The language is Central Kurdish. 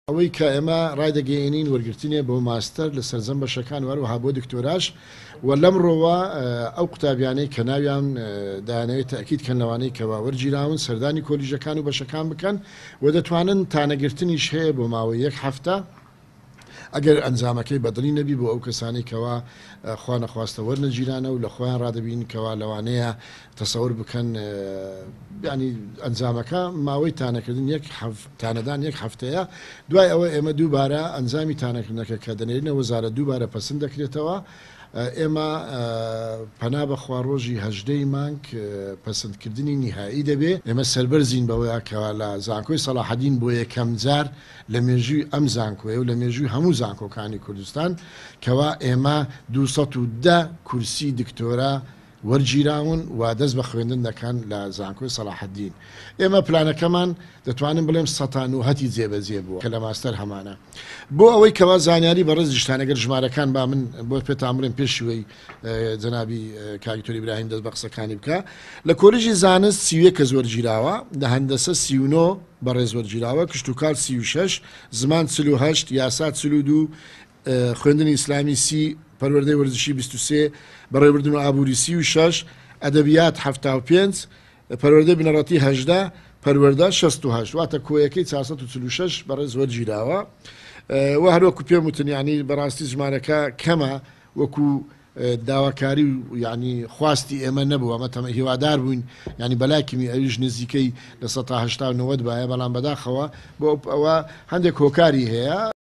ئەوەی کە ئێمە ڕایدەگەیەنین وەرگرتنیە بۆ ماستەر لە سەرجەم بەشەکان وەروەها بۆ دکتۆراش و لەمڕۆوە ئەو قوتابیانەی کە ناویان دایانەوێت تاکیدکەن لەوانەی کەوا وەرگیراون سەردانی کۆلیژەکان و بەشەکان بکەن و دەتوانن تانەگرتنیش هەیە بۆ ماوەی 1 هەفتە ئەگەر ئەنجامەکەی بەدڵی نەبی بۆ ئەو کەسانی کەوا خوا نەخواستە وەرنەگیرانە و لە خۆیان ڕادەبین کەوا لەوانەیە تەسەور بکەن ینی ئەنجامەکە ماوەی تانەکردن تانەدان 1 هەفتەیە دوای ئەوە ئێمە دووبارە ئەنجامی تانەکردنەکە کە دەنێرینە وەزارە دووبارە پەسەند دەکرێتەوە ئێمە پەنا بەخوا ڕۆژی 18 مانگ پەسەندکردنی نیهایی دەبێت ئێمە سەربەرزین بەوەیە کەوا لە زانکۆی سەلاحەدین بۆ یەکەم جار لە مێژووی ئەم زانکۆیە و لە مێژووی هەموو زانکۆکانی کوردستان کەوا ئێمە 210 کورسی دکتۆرا وەرگیراون و دەست بە خوێندن دەکەن لە زانکۆی سەلاحەدین ئێمە پلانەکەمان دەتوانن بڵێم 190 جێبەجێ بووە کە لە ماستەر هەمانە بۆ ئەوەی کەوا زانیاری بەڕێز شتانەگەر ژمارەکان با من بۆ پێتان بڵێم پێشوەی جەنابی کاکتۆر ئیبراهیم دەست بە قسەکانی بکە لە کۆلیژی زانست 31 کەس وەرگیراوە لە هەندەسە 39 بەڕێز وەرگیراوە کشتوکار 36 زمان 48 یاسا 42 خوێندنی ئیسلامی 30 پەروەردەی وەرزشی 23 بەڕێوەبردن و ئابووری 36 ئەدەبیات 75 پەروەردەی بنەڕەتی 18 پەروەردە 68 واتە کۆیەکەی 446 بەڕێز وەرگیراوە و هەروەکو پێم وتن ینی بەڕاستی ژمارەکە کەمە وەکو داواکاری و ینی خواستی ئێمە نەبووە ئەمە هیوادار بووین ینی بەلاکیمی ئەویش نزیکەی لە 1970 باە بەڵام بەداخەوە بۆ ئەوە هەندێک هۆکاری هەیە